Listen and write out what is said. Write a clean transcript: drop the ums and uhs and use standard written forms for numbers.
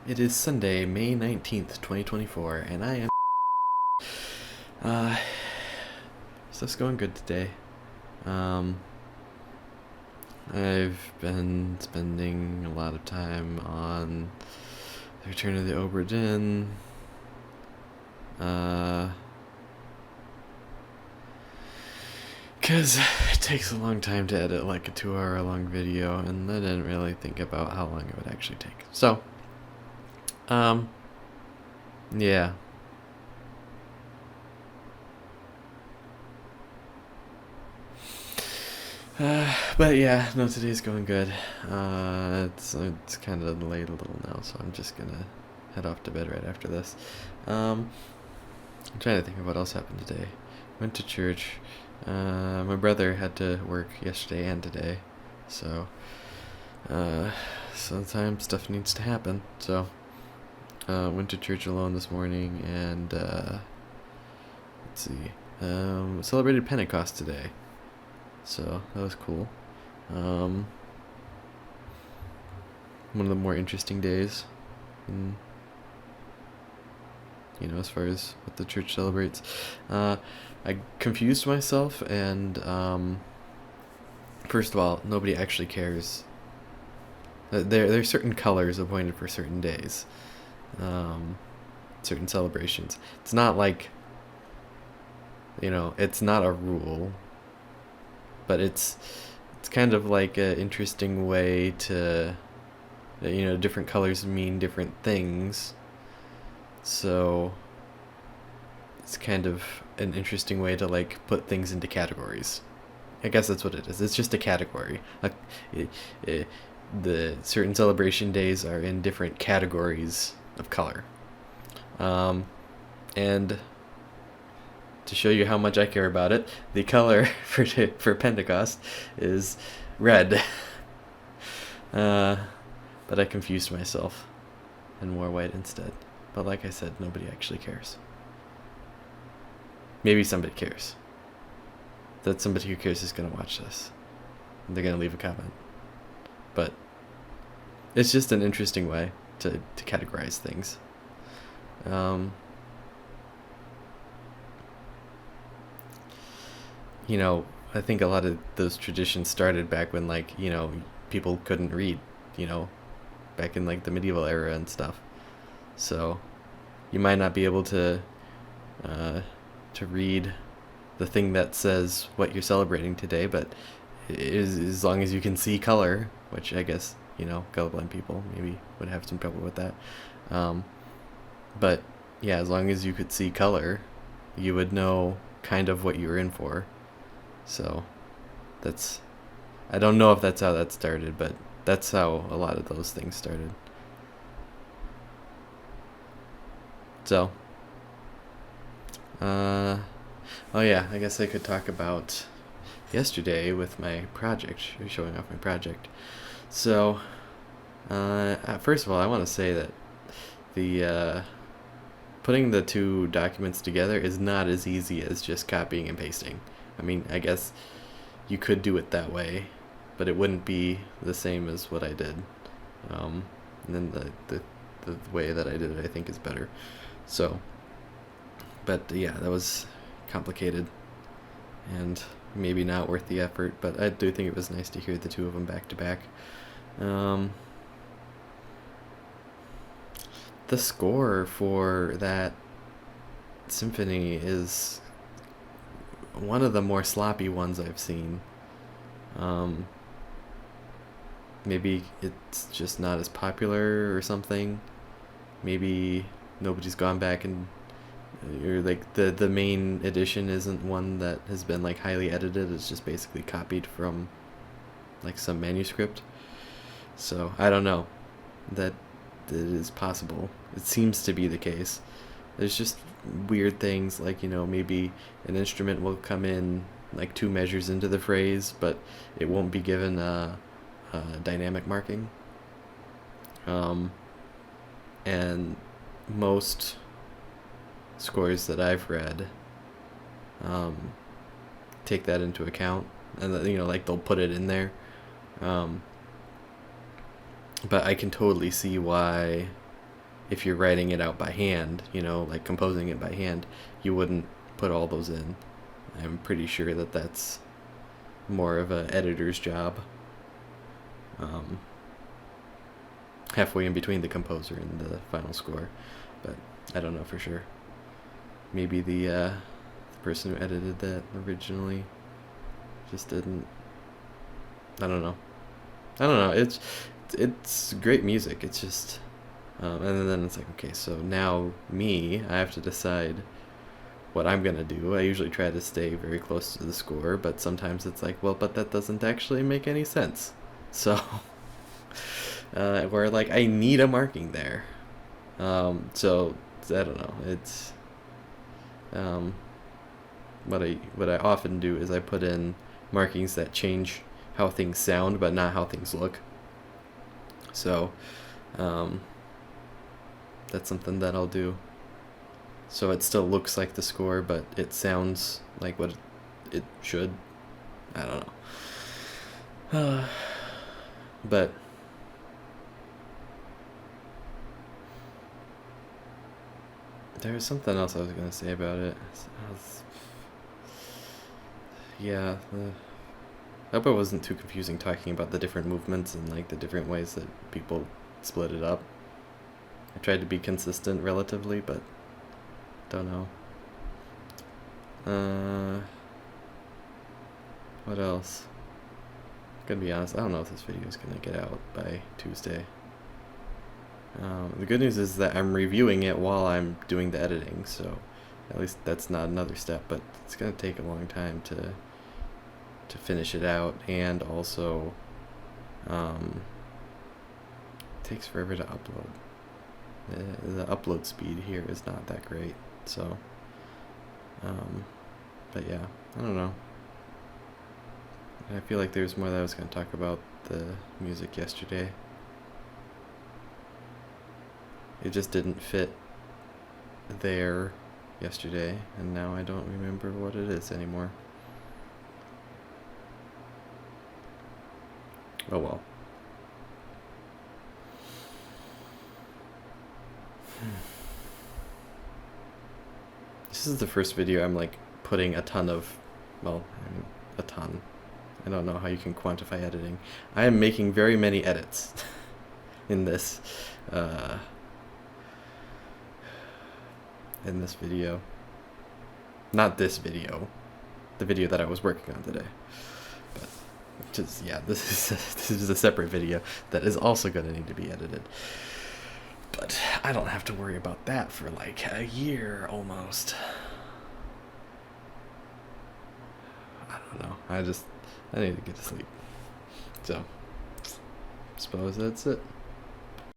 It is Sunday, May 19th, 2024, and I am. Uh, Stuff's going good today. I've been spending a lot of time on the Return of the Obra Dinn. Because it takes a long time to edit like a 2 hour long video, and I didn't really think about how long it would actually take. So, yeah. But yeah, no, today's going good. It's kind of late a little now, so I'm just gonna head off to bed right after this. I'm trying to think of what else happened today. Went to church. My brother had to work yesterday and today, so sometimes stuff needs to happen. So went to church alone this morning, and let's see, celebrated Pentecost today. So that was cool. One of the more interesting days, as far as what the church celebrates. I confused myself, and first of all, nobody actually cares. There are certain colors appointed for certain days, certain celebrations. It's not like, it's not a rule. But it's kind of like an interesting way to, different colors mean different things. So it's kind of an interesting way to like put things into categories. I guess that's what it is. It's just a category. The certain celebration days are in different categories of color. And to show you how much I care about it, the color for Pentecost is red. But I confused myself and wore white instead. But like I said, nobody actually cares. Maybe somebody cares. That somebody who cares is going to watch this. And they're going to leave a comment. But it's just an interesting way to categorize things. I think a lot of those traditions started back when, people couldn't read, back in, the medieval era and stuff. So you might not be able to read the thing that says what you're celebrating today, but as long as you can see color, which I guess, colorblind people maybe would have some trouble with that. But, yeah, as long as you could see color, you would know kind of what you were in for. So I don't know if that's how that started, but that's how a lot of those things started. So, oh yeah, I guess I could talk about yesterday with my project, showing off my project. So, first of all, I want to say that the putting the two documents together is not as easy as just copying and pasting. I mean, I guess you could do it that way, but it wouldn't be the same as what I did. And then the way that I did it, I think, is better. So, but yeah, that was complicated and maybe not worth the effort, but I do think it was nice to hear the two of them back to back. The score for that symphony is one of the more sloppy ones I've seen. Maybe it's just not as popular or something. Maybe nobody's gone back and, or the main edition isn't one that has been highly edited. It's just basically copied from some manuscript. So I don't know. That it is possible. It seems to be the case. There's just weird things maybe an instrument will come in 2 measures into the phrase, but it won't be given a dynamic marking. And most scores that I've read take that into account, and they'll put it in there. But I can totally see why if you're writing it out by hand, like composing it by hand, you wouldn't put all those in. I'm pretty sure that that's more of an editor's job. Halfway in between the composer and the final score, but I don't know for sure. Maybe the person who edited that originally just didn't. I don't know. It's great music. It's just, and then it's like, okay, so now I have to decide what I'm gonna do. I usually try to stay very close to the score, but sometimes it's like, well, but that doesn't actually make any sense. So, where like I need a marking there. So I don't know. It's what I often do is I put in markings that change how things sound, but not how things look. So, that's something that I'll do. So it still looks like the score, but it sounds like what it should. I don't know. But there was something else I was gonna say about it. Yeah, I hope it wasn't too confusing talking about the different movements and like the different ways that people split it up. I tried to be consistent relatively, but don't know. What else? Gonna be honest, I don't know if this video is gonna get out by Tuesday. The good news is that I'm reviewing it while I'm doing the editing, so at least that's not another step, but it's gonna take a long time to finish it out, and also it takes forever to upload. The upload speed here is not that great, so but yeah, I don't know. I feel like there's more that I was going to talk about the music yesterday. It just didn't fit there yesterday, and now I don't remember what it is anymore. Oh well. This is the first video I'm like putting a ton of, well, I mean, a ton. I don't know how you can quantify editing. I am making very many edits in this video. Not this video, the video that I was working on today. But just, yeah, this is a separate video that is also going to need to be edited. But I don't have to worry about that for like a year almost. I don't know. I need to get to sleep. So, suppose that's it.